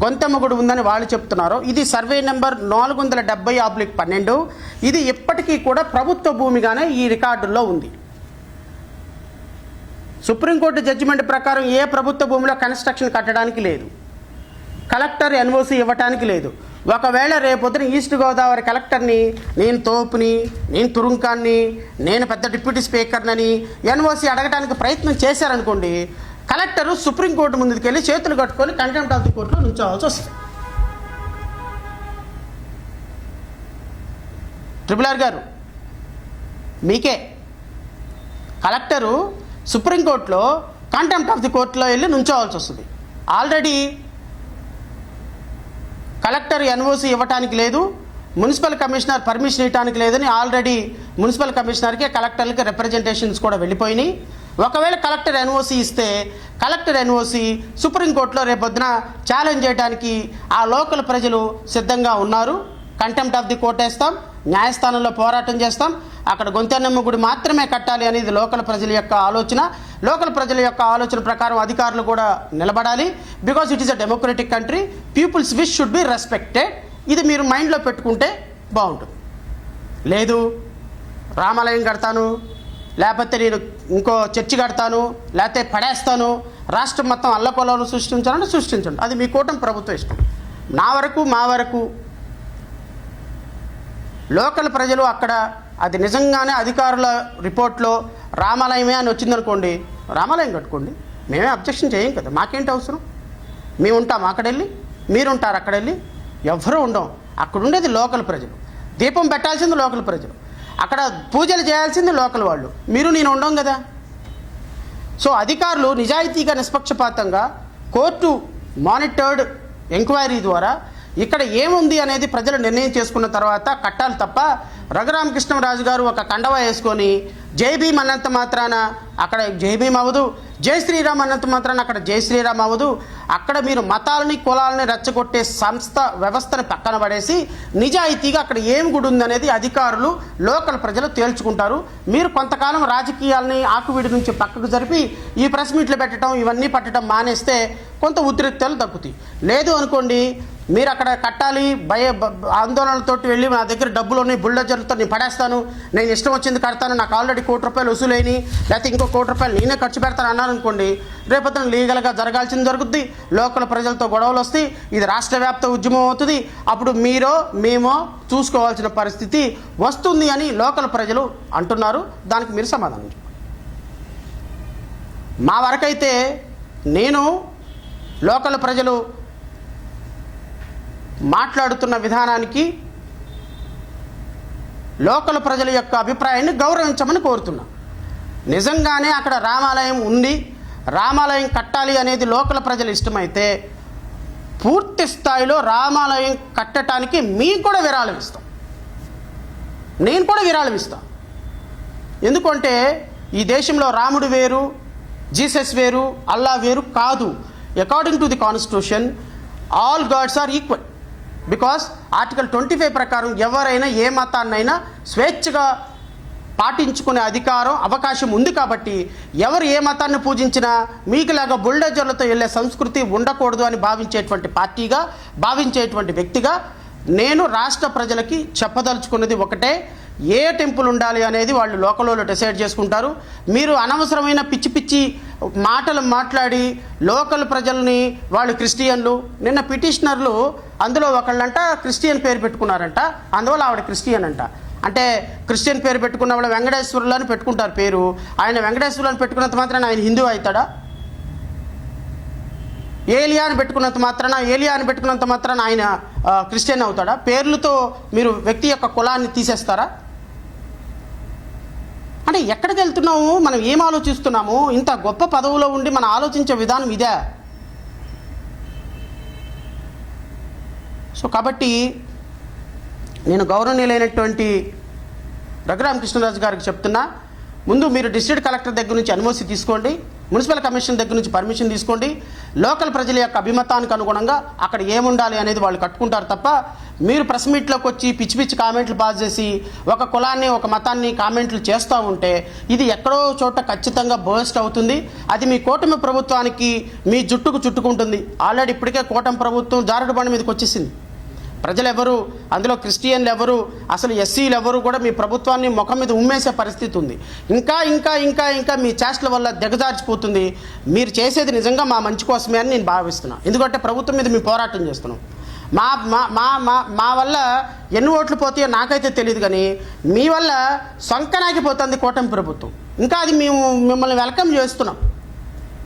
గొంతెమ్మగుడి ఉందని వాళ్ళు చెప్తున్నారు. ఇది సర్వే నెంబర్ 470/12. ఇది ఇప్పటికీ కూడా ప్రభుత్వ భూమిగానే ఈ రికార్డుల్లో ఉంది. సుప్రీంకోర్టు జడ్జిమెంట్ ప్రకారం ఏ ప్రభుత్వ భూమిలో కన్స్ట్రక్షన్ కట్టడానికి లేదు, కలెక్టర్ ఎన్ఓసి ఇవ్వటానికి లేదు. ఒకవేళ రేపొద్దున ఈస్ట్ గోదావరి కలెక్టర్ని నేను తోపుని, నేను తురుంకాన్ని, నేను పెద్ద డిప్యూటీ స్పీకర్నని ఎన్ఓసి అడగడానికి ప్రయత్నం చేశారనుకోండి, కలెక్టరు సుప్రీంకోర్టు ముందుకు వెళ్ళి చేతులు కట్టుకొని కంటెంప్ట్ ఆఫ్ ది కోర్టులో నుంచోవాల్సి వస్తుంది. ట్రిపుల్ ఆర్ గారు మీకే కలెక్టరు సుప్రీంకోర్టులో కంటెంప్ట్ ఆఫ్ ది కోర్టులో వెళ్ళి నుంచోవాల్సి వస్తుంది. ఆల్రెడీ కలెక్టర్ ఎన్ఓసి ఇవ్వటానికి లేదు, మున్సిపల్ కమిషనర్ పర్మిషన్ ఇవ్వడానికి లేదని ఆల్రెడీ మున్సిపల్ కమిషనర్కి కలెక్టర్లకి రిప్రజెంటేషన్స్ కూడా వెళ్ళిపోయినాయి. ఒకవేళ కలెక్టర్ ఎన్ఓసి ఇస్తే కలెక్టర్ ఎన్ఓసి సుప్రీంకోర్టులో రేపొద్దున ఛాలెంజ్ చేయడానికి ఆ లోకల్ ప్రజలు సిద్ధంగా ఉన్నారు. కంటెంప్ట్ ఆఫ్ ది కోర్ట్ వేస్తాం, న్యాయస్థానంలో పోరాటం చేస్తాం. అక్కడ గొంతెన్నమ్మ గుడి మాత్రమే కట్టాలి అనేది లోకల్ ప్రజల యొక్క ఆలోచన. లోకల్ ప్రజల యొక్క ఆలోచన ప్రకారం అధికారులు కూడా నిలబడాలి. Because it is a democratic country, people's wish should be respected. ఇది మీరు మైండ్లో పెట్టుకుంటే బాగుంటుంది. లేదు రామాలయం కడతాను, లేకపోతే నేను ఇంకో చర్చి కడతాను, లేకపోతే పడేస్తాను, రాష్ట్రం మొత్తం అల్లకొల్లను సృష్టించాలని సృష్టించండి. అది మీ కూటమి ప్రభుత్వం ఇష్టం. మా వరకు లోకల్ ప్రజలు అక్కడ అది నిజంగానే అధికారుల రిపోర్ట్లో రామాలయమే అని వచ్చిందనుకోండి, రామాలయం కట్టుకోండి, మేమే అబ్జెక్షన్ చేయం కదా, మాకేంటి అవసరం. మేము ఉంటాం అక్కడెళ్ళి, మీరుంటారు అక్కడెళ్ళి, ఎవ్వరూ ఉండం. అక్కడ ఉండేది లోకల్ ప్రజలు, దీపం పెట్టాల్సింది లోకల్ ప్రజలు, అక్కడ పూజలు చేయాల్సింది లోకల్ వాళ్ళు, మీరు నేను ఉండం కదా. సో అధికారులు నిజాయితీగా నిష్పక్షపాతంగా కోర్టు మానిటర్డ్ ఎంక్వైరీ ద్వారా ఇక్కడ ఏముంది అనేది ప్రజలు నిర్ణయం చేసుకున్న తర్వాత కట్టాలి తప్ప రఘురామకృష్ణరాజు గారు ఒక కండవ వేసుకొని జై భీమ్ అన్నంత మాత్రాన అక్కడ జై భీమ్ అవ్వదు, జై శ్రీరామ్ అన్నంత మాత్రాన అక్కడ జై శ్రీరామ్ అవ్వదు. అక్కడ మీరు మతాలని కులాలని రెచ్చగొట్టే వ్యవస్థను పక్కన పడేసి నిజాయితీగా అక్కడ ఏం గుడి ఉందనేది అధికారులు లోకల్ ప్రజలు తేల్చుకుంటారు. మీరు కొంతకాలం రాజకీయాలని ఆకువిడి నుంచి పక్కకు జరిపి ఈ ప్రెస్ మీట్లు పెట్టడం ఇవన్నీ పట్టడం మానేస్తే కొంత ఉద్రిక్తలు తగ్గుతాయి. లేదు అనుకోండి, మీరు అక్కడ కట్టాలి ఆందోళనలతోటి వెళ్ళి నా దగ్గర డబ్బులు ఉన్నాయి, బుల్డోజర్లతో నేను పడేస్తాను, నేను ఇష్టం వచ్చింది కడతాను, నాకు ఆల్రెడీ ₹1,00,00,000 వసూలైనవి, లేకపోతే ఇంకో ₹1,00,00,000 నేనే ఖర్చు పెడతాను అన్నాను అనుకోండి, రేపొద్దున లీగల్గా జరగాల్సింది జరుగుద్ది, లోకల్ ప్రజలతో గొడవలు వస్తాయి, ఇది రాష్ట్ర వ్యాప్త ఉద్యమం అవుతుంది. అప్పుడు మీరో మేమో చూసుకోవాల్సిన పరిస్థితి వస్తుంది అని లోకల్ ప్రజలు అంటున్నారు. దానికి మీరు సమాధానం చెప్పండి. మా వరకైతే నేను లోకల్ ప్రజలు మాట్లాడుతున్న విధానానికి లోకల్ ప్రజల యొక్క అభిప్రాయాన్ని గౌరవించమని కోరుతున్నా. నిజంగానే అక్కడ రామాలయం ఉంది, రామాలయం కట్టాలి అనేది లోకల్ ప్రజలు ఇష్టమైతే పూర్తి స్థాయిలో రామాలయం కట్టడానికి మీకు కూడా విరాళం ఇస్తాం, నేను కూడా విరాళం ఇస్తాను. ఎందుకంటే ఈ దేశంలో రాముడు వేరు, జీసస్ వేరు, అల్లా వేరు కాదు. According to the constitution all gods are equal. Because article 25 ప్రకారం ఎవరైనా ఏ మతాన్నైనా స్వేచ్ఛగా పాటించుకునే అవకాశం ఉంది. కాబట్టి ఎవరు ఏ మతాన్ని పూజించినా మీకులాగా బుల్డోజర్లతో వెళ్ళే సంస్కృతి ఉండకూడదు అని భావించేటువంటి పార్టీగా, భావించేటువంటి వ్యక్తిగా నేను రాష్ట్ర ప్రజలకి చెప్పదలుచుకున్నది ఒకటే, ఏ టెంపుల్ ఉండాలి అనేది వాళ్ళు లోకల్లో డిసైడ్ చేసుకుంటారు. మీరు అనవసరమైన పిచ్చి పిచ్చి మాటలు మాట్లాడి లోకల్ ప్రజల్ని, వాళ్ళు క్రిస్టియన్లు, నిన్న పిటిషనర్లు అందులో ఒకళ్ళంట క్రిస్టియన్ పేరు పెట్టుకున్నారంట, అందువల్ల ఆవిడ క్రిస్టియన్ అంట. అంటే క్రిస్టియన్ పేరు పెట్టుకున్న వాళ్ళు వెంకటేశ్వరులు అని పెట్టుకుంటారు పేరు. ఆయన వెంకటేశ్వరులు అని పెట్టుకున్నంత మాత్రాన ఆయన హిందూ అవుతాడా? ఏలియా అని పెట్టుకున్నంత మాత్రాన ఆయన క్రిస్టియన్ అవుతాడా? పేర్లతో మీరు వ్యక్తి యొక్క కులాన్ని తీసేస్తారా? అంటే ఎక్కడికి వెళ్తున్నాము, మనం ఏం ఆలోచిస్తున్నాము? ఇంత గొప్ప పదవులో ఉండి మనం ఆలోచించే విధానం ఇదే. సో కాబట్టి నేను గౌరవనీయులైనటువంటి రఘురామకృష్ణరాజు గారికి చెప్తున్నా, ముందు మీరు డిస్ట్రిక్ట్ కలెక్టర్ దగ్గర నుంచి ఎన్ఓసి తీసుకోండి. మున్సిపల్ కమిషన్ దగ్గర నుంచి పర్మిషన్ తీసుకోండి. లోకల్ ప్రజల యొక్క అభిమతానికి అనుగుణంగా అక్కడ ఏముండాలి అనేది వాళ్ళు కట్టుకుంటారు తప్ప మీరు ప్రెస్ మీట్లోకి వచ్చి పిచ్చి పిచ్చి కామెంట్లు పాస్ చేసి ఒక కులాన్ని ఒక మతాన్ని కామెంట్లు చేస్తూ ఉంటే ఇది ఎక్కడో చోట ఖచ్చితంగా బర్స్ట్ అవుతుంది. అది మీ కూటమి ప్రభుత్వానికి మీ జుట్టుకు చుట్టుకుంటుంది. ఆల్రెడీ ఇప్పటికే కూటమి ప్రభుత్వం జారుడు బండి మీదకి వచ్చేసింది. ప్రజలు ఎవరు, అందులో క్రిస్టియన్లు ఎవరు, అసలు ఎస్సీలు ఎవరు కూడా మీ ప్రభుత్వాన్ని ముఖం మీద ఉమ్మేసే పరిస్థితి ఉంది. ఇంకా ఇంకా ఇంకా ఇంకా మీ చేష్టల వల్ల దిగజార్చిపోతుంది. మీరు చేసేది నిజంగా మా మంచి కోసమే అని నేను భావిస్తున్నాను. ఎందుకంటే ప్రభుత్వం మీద మేము పోరాటం చేస్తున్నాం. మా మా మా మా మా వల్ల ఎన్ని ఓట్లు పోతాయో నాకైతే తెలియదు, కానీ మీ వల్ల సొంకనాగిపోతుంది కూటమి ప్రభుత్వం. ఇంకా అది మేము మిమ్మల్ని వెల్కమ్ చేస్తున్నాం.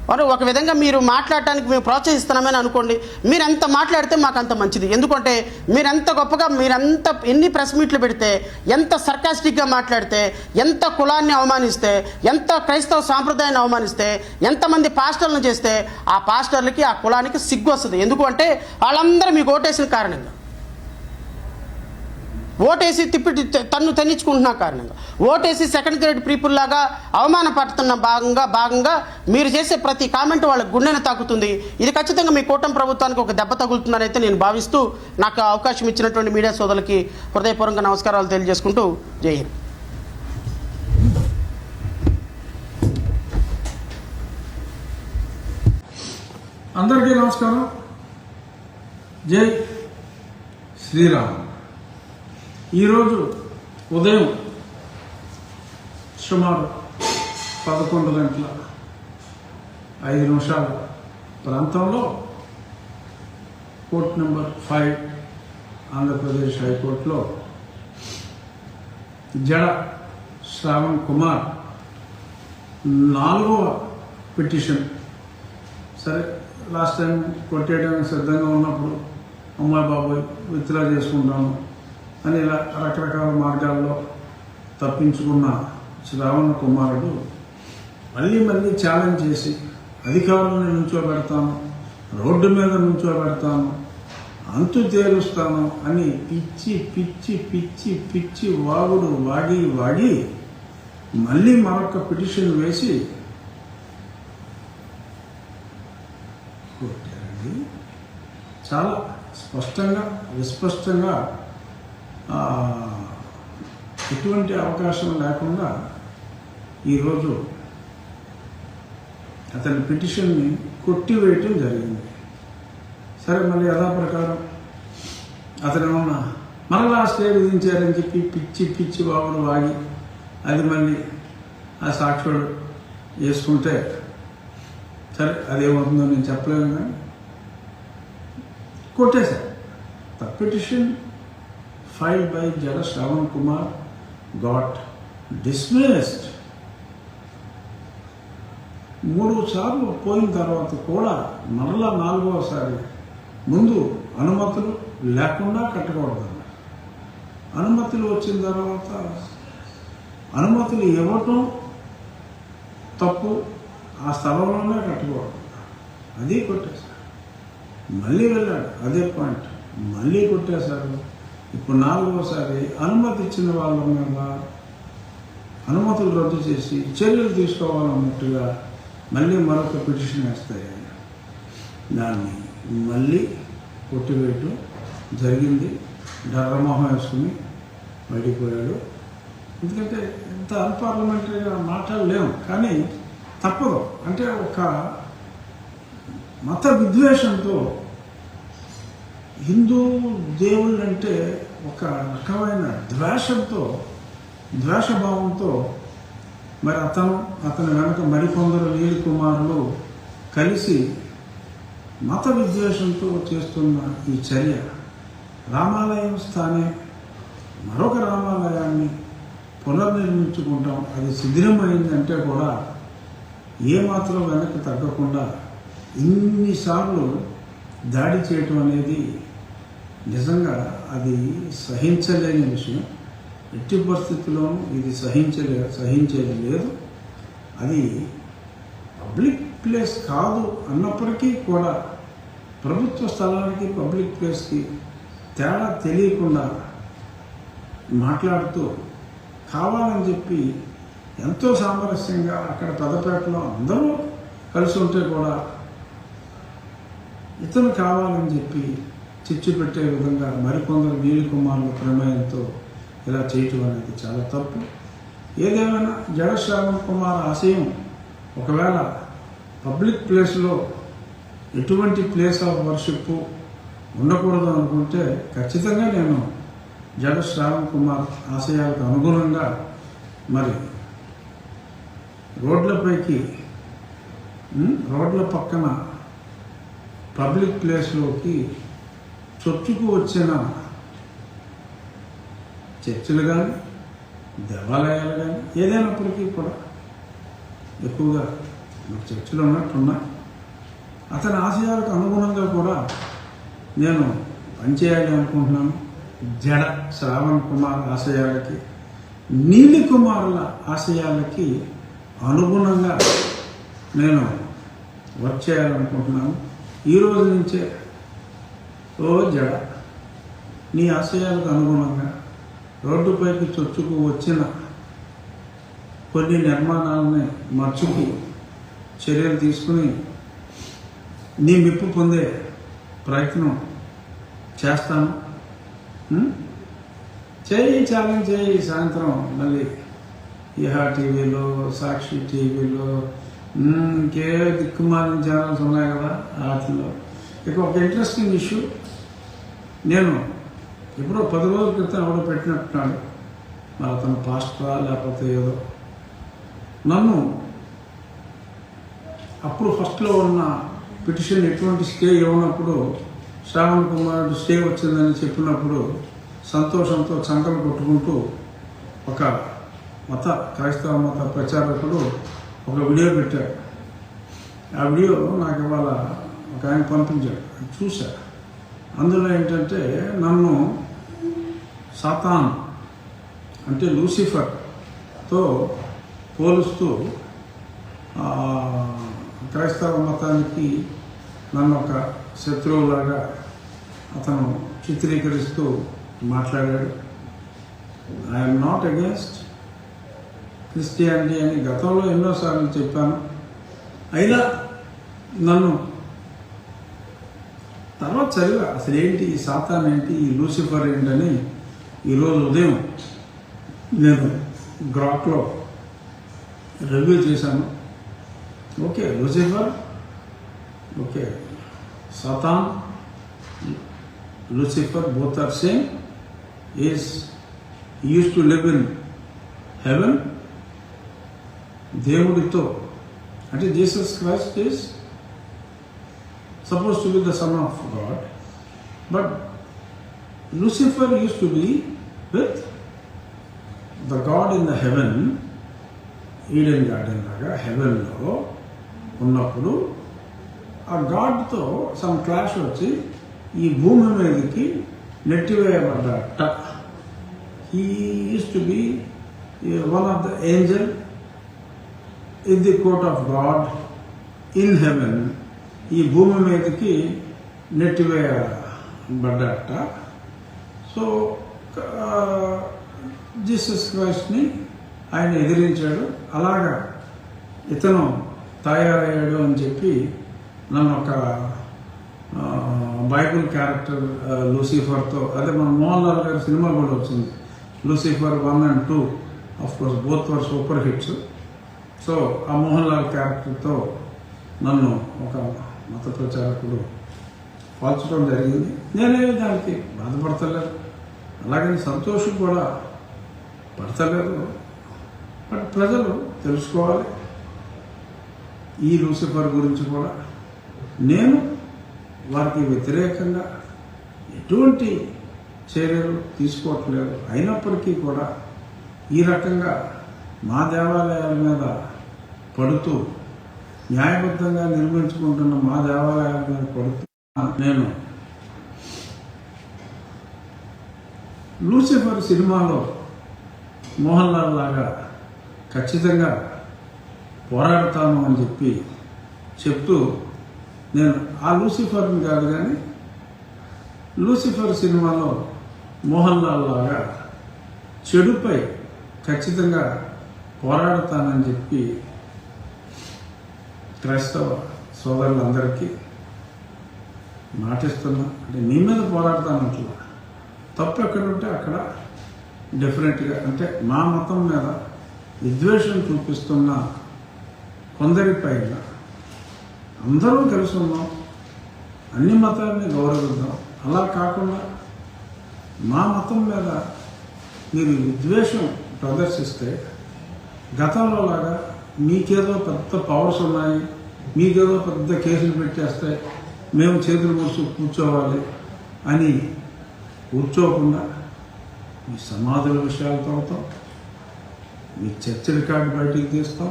వారు ఒక విధంగా మీరు మాట్లాడటానికి మేము ప్రోత్సహిస్తున్నామని అనుకోండి. మీరు ఎంత మాట్లాడితే మాకు అంత మంచిది. ఎందుకంటే మీరెంత గొప్పగా మీరంత ఎన్ని ప్రెస్ మీట్లు పెడితే, ఎంత సర్కాస్టిక్గా మాట్లాడితే, ఎంత కులాన్ని అవమానిస్తే, ఎంత క్రైస్తవ సాంప్రదాయాన్ని అవమానిస్తే, ఎంతమంది పాస్టర్లను చేస్తే ఆ పాస్టర్లకి ఆ కులానికి సిగ్గు వస్తుంది. ఎందుకంటే వాళ్ళందరూ మీకు ఓటేసిన కారణంగా, ఓటేసి తన్ను తన్నించుకుంటున్న కారణంగా, ఓటేసి సెకండ్ గ్రేడ్ పీపుల్ లాగా అవమానపడుతున్న భాగంగా మీరు చేసే ప్రతి కామెంట్ వాళ్ళ గుండెను తాకుతుంది. ఇది ఖచ్చితంగా మీ కూటమి ప్రభుత్వానికి ఒక దెబ్బ తగులుతుందని అయితే నేను భావిస్తూ నాకు అవకాశం ఇచ్చినటువంటి మీడియా సోదరులకి హృదయపూర్వక నమస్కారాలు తెలియజేసుకుంటూ జై హింద్. అందరికీ నమస్కారం. జై శ్రీరామ్. ఈరోజు ఉదయం సుమారు 11:05 ప్రాంతంలో కోర్ట్ నెంబర్ 5 ఆంధ్రప్రదేశ్ హైకోర్టులో జడ శ్రావణ్ కుమార్ 4వ పిటిషన్. సరే, లాస్ట్ టైం కొట్టేయడానికి సిద్ధంగా ఉన్నప్పుడు అమ్మాయి బాబాయ్ విత్డ్రా చేసుకుంటాను అని ఇలా రకరకాల మార్గాల్లో తప్పించుకున్న శ్రావణ్ కుమారుడు మళ్ళీ ఛాలెంజ్ చేసి అధికారులను నుంచోబెడతాను, రోడ్డు మీద నుంచోబెడతాను, అంతు తేలుస్తాను అని పిచ్చి పిచ్చి పిచ్చి పిచ్చి వాగుడు వాగి మళ్ళీ మరొక పిటిషన్ వేసి కొట్టారండి. చాలా స్పష్టంగా విస్పష్టంగా ఎటువంటి అవకాశం లేకుండా ఈరోజు అతని పిటిషన్ని కొట్టివేయటం జరిగింది. సరే, మళ్ళీ యథాప్రకారం అతను ఏమన్నా మరలా స్టే విధించారని చెప్పి పిచ్చి పిచ్చి బాబులు వాగి అది మళ్ళీ ఆ సాక్షుడు వేసుకుంటే సరే అదేమవుతుందో నేను చెప్పలేను, కానీ కొట్టేశారు. The petition filed by Jada Shravan Kumar got dismissed. 3 సార్లు పోయిన తర్వాత కూడా మరలా 4వసారి ముందు అనుమతులు లేకుండా కట్టకూడదన్నారు. అనుమతులు వచ్చిన తర్వాత అనుమతులు ఇవ్వటం తప్పు, ఆ స్థలంలోనే కట్టకూడదు, అది కొట్టేశారు. మళ్ళీ వెళ్ళాడు, అదే పాయింట్, మళ్ళీ కొట్టేశారు. ఇప్పుడు 4వసారి అనుమతి ఇచ్చిన వాళ్ళ మీద అనుమతులు రద్దు చేసి చర్యలు తీసుకోవాలన్నట్టుగా మళ్ళీ మరొక పిటిషన్ వేస్తాయి. దాన్ని మళ్ళీ కొట్టివేయటం జరిగింది. డర్రమోహం వేసుకుని బయటిపోయాడు. ఎందుకంటే ఇంత అన్పార్లమెంటరీగా మాట్లాడలేము, కానీ తప్పదు. అంటే ఒక మత విద్వేషంతో, హిందూ దేవుళ్ళంటే ఒక రకమైన ద్వేషభావంతో మరి అతని వెనక మరికొందరు నీలి కుమారులు కలిసి మత విద్వేషంతో చేస్తున్న ఈ చర్య, రామాలయం స్థానే మరొక రామాలయాన్ని పునర్నిర్మించుకుంటాం, అది శిథిలమైందంటే కూడా ఏమాత్రం వెనక్కి తగ్గకుండా ఇన్నిసార్లు దాడి చేయటం అనేది నిజంగా అది సహించలేని విషయం. ఎట్టి పరిస్థితుల్లోనూ ఇది సహించేది లేదు. అది పబ్లిక్ ప్లేస్ కాదు అన్నప్పటికీ కూడా ప్రభుత్వ స్థలానికి పబ్లిక్ ప్లేస్కి తేడా తెలియకుండా మాట్లాడుతూ కావాలని చెప్పి ఎంతో సామరస్యంగా అక్కడ పెద్దపేటలో అందరూ కలిసి ఉంటే కూడా ఇతను కావాలని చెప్పి చిచ్చు పెట్టే విధంగా మరికొందరు నీలి కుమారుల ప్రమేయంతో ఇలా చేయటం అనేది చాలా తప్పు. ఏదేమైనా జడ శ్రావణ్ కుమార్ ఆశయం ఒకవేళ పబ్లిక్ ప్లేస్లో ఎటువంటి ప్లేస్ ఆఫ్ వర్షిప్ ఉండకూడదు అనుకుంటే ఖచ్చితంగా నేను జడ శ్రావణ్ కుమార్ ఆశయాలకు అనుగుణంగా మరి రోడ్ల పక్కన పబ్లిక్ ప్లేస్లోకి చొచ్చుకు వచ్చిన చర్చిలు కానీ దేవాలయాలు కానీ ఏదైనప్పటికీ కూడా ఎక్కువగా చర్చిలు ఉన్నట్టున్నా అతని ఆశయాలకు అనుగుణంగా కూడా నేను పనిచేయాలి అనుకుంటున్నాను. జడ శ్రావణ్ కుమార్ ఆశయాలకి, నీలి కుమారుల ఆశయాలకి అనుగుణంగా నేను వర్క్ చేయాలనుకుంటున్నాను. ఈ రోజు నుంచే ఓ జడ, నీ ఆశయాలకు అనుగుణంగా రోడ్డుపైకి చొచ్చుకు వచ్చిన కొన్ని నిర్మాణాలని మర్చుకి చర్యలు తీసుకుని నీ మెప్పు పొందే ప్రయత్నం చేస్తాను. ఛాలెంజ్ చేయి. సాయంత్రం మళ్ళీ ఈహా టీవీలో, సాక్షి టీవీలో, ఇంకే దిక్కుమాలిన ఛానల్స్ ఉన్నాయి కదా, వాటిలో ఇక ఒక ఇంట్రెస్టింగ్ ఇష్యూ. నేను ఎప్పుడో 10 రోజుల క్రితం ఎవడో పెట్టినట్టున్నాడు, మరి అతను పాస్టరా లేకపోతే ఏదో. నన్ను అప్పుడు ఫస్ట్లో ఉన్న పిటిషన్ ఎటువంటి స్టే ఇవ్వనప్పుడు శ్రావణ్ కుమార్ స్టే వచ్చిందని చెప్పినప్పుడు సంతోషంతో చంకలు కొట్టుకుంటూ ఒక క్రైస్తవ మత ప్రచారకుడు ఒక వీడియో పెట్టాడు. ఆ వీడియో నాకు ఇవాళ ఒక ఆయన పంపించాడు, చూశా. అందులో ఏంటంటే నన్ను సాతాన్ అంటే లూసిఫర్తో పోలుస్తూ క్రైస్తవ మతానికి నన్ను ఒక శత్రువులాగా అతను చిత్రీకరిస్తూ మాట్లాడాడు. ఐఎమ్ నాట్ అగేన్స్ట్ క్రిస్టియానిటీ అని గతంలో ఎన్నోసార్లు చెప్పాను. అయినా నన్ను తర్వాత చదివా అసలు ఏంటి ఈ సాతాన్ ఏంటి, ఈ లూసిఫర్ ఏంటని ఈరోజు ఉదయం నేను గ్రాక్లో రివ్యూ చేశాను. Okay, Lucifer, okay, Satan, Lucifer both are same. He used to live in heaven. దేవుడితో అంటే Jesus Christ is supposed to be the son of God, but Lucifer used to be with the God in the heaven. Eden garden లాగా హెవెన్లో ఉన్నప్పుడు ఆ గాడ్తో some clash వచ్చి ఈ భూమి మీదకి నెట్టివేయబడ్డట. He uses to be one of the angel in the court of God in heaven. ఈ భూమి మీదకి నెట్టివేయబడ్డట. సో జీసస్ క్రైస్ట్ని ఆయన ఎదిరించాడు. అలాగా ఇతను తయారయ్యాడు అని చెప్పి నన్ను ఒక బైబుల్ క్యారెక్టర్ లూసిఫర్తో, అదే మన మోహన్ లాల్ గారి సినిమా కూడా వచ్చింది Lucifer 1 and 2, of course both were super hits. So ఆ మోహన్ లాల్ క్యారెక్టర్తో నన్ను ఒక మత ప్రచారకుడు పోల్చడం జరిగింది. నేనే దానికి బాధపడతలేదు, అలాగని సంతోషం కూడా పడతలేదు. బట్ ప్రజలు తెలుసుకోవాలి ఈ లూసిఫర్ గురించి కూడా. నేను వారికి వ్యతిరేకంగా ఎటువంటి చర్యలు తీసుకోవట్లేదు. అయినప్పటికీ కూడా ఈ రకంగా మా దేవాలయాల మీద పడుతూ, న్యాయబద్ధంగా నిర్మించుకుంటున్న మా దేవాలయాల మీద పడుతూ నేను లూసిఫర్ సినిమాలో మోహన్ లాల్ లాగా ఖచ్చితంగా పోరాడతాను అని చెప్పి చెప్తూ, నేను ఆ లూసిఫర్ని కాదు కానీ లూసిఫర్ సినిమాలో మోహన్ లాల్ లాగా చెడుపై ఖచ్చితంగా పోరాడతానని చెప్పి క్రైస్తవ సోదరులందరికీ మాటిస్తున్నా, అంటే నీ మీద పోరాడతానంటున్నా. తప్పు ఎక్కడుంటే అక్కడ డెఫినెట్గా, అంటే మా మతం మీద విద్వేషం చూపిస్తున్న కొందరిపైన అందరూ కలిసి ఉన్నాం, అన్ని మతాలని గౌరవిద్దాం. అలా కాకుండా మా మతం మీద మీరు విద్వేషం ప్రదర్శిస్తే గతంలో లాగా మీకేదో పెద్ద పవర్స్ ఉన్నాయి, మీకేదో పెద్ద కేసులు పెట్టేస్తే మేము చేతులు ముడుచు కూర్చోవాలి అని కూర్చోకుండా మీ సమాధుల విషయాలు తవ్వుతాం, మీ చర్చ రికార్డు బయటికి తీస్తాం.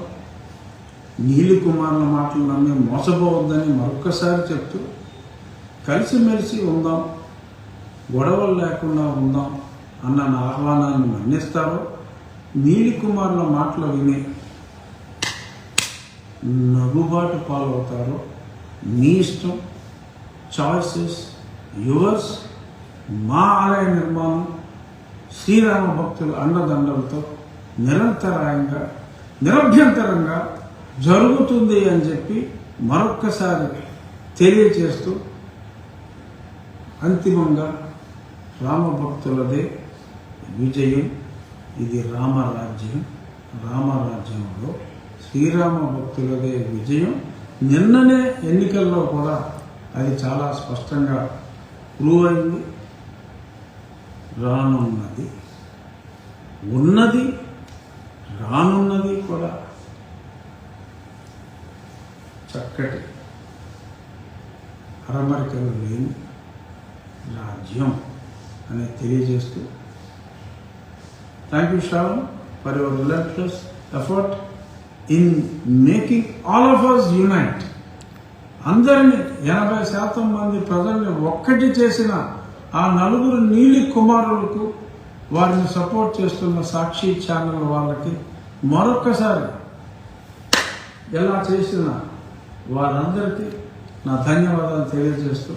నీలి కుమారుల మాటలు నమ్మి మోసపోవద్దని మరొక్కసారి చెప్తూ కలిసిమెలిసి ఉందాం, గొడవలు లేకుండా ఉందాం అన్న నా ఆహ్వానాన్ని మన్నిస్తారో, నీలి కుమారుల మాటలు విని నగుబాటు పాలవుతారో మీ ఇష్టం. Choices yours. మా ఆలయ నిర్మాణం శ్రీరామ భక్తుల అండదండలతో నిరభ్యంతరంగా జరుగుతుంది అని చెప్పి మరొక్కసారి తెలియచేస్తూ అంతిమంగా రామభక్తులదే విజయం. ఇది రామరాజ్యం. రామరాజ్యంలో శ్రీరామ భక్తులదే విజయం. నిన్ననే ఎన్నికల్లో కూడా అది చాలా స్పష్టంగా ప్రూవ్ అయింది. రానున్నది, ఉన్నది, రానున్నది కూడా చక్కటి అరమరికలు లేని రాజ్యం అని తెలియజేస్తూ, thank you Shravan for your relentless effort in making all of us unite. అందరినీ 80% మంది ప్రజల్ని ఒక్కటి చేసిన ఆ నలుగురు నీలి కుమారులకు, వారిని సపోర్ట్ చేస్తున్న సాక్షి ఛానల్ వాళ్ళకి మరొక్కసారి ఎలా చేసిన వారందరికీ నా ధన్యవాదాలు తెలియజేస్తూ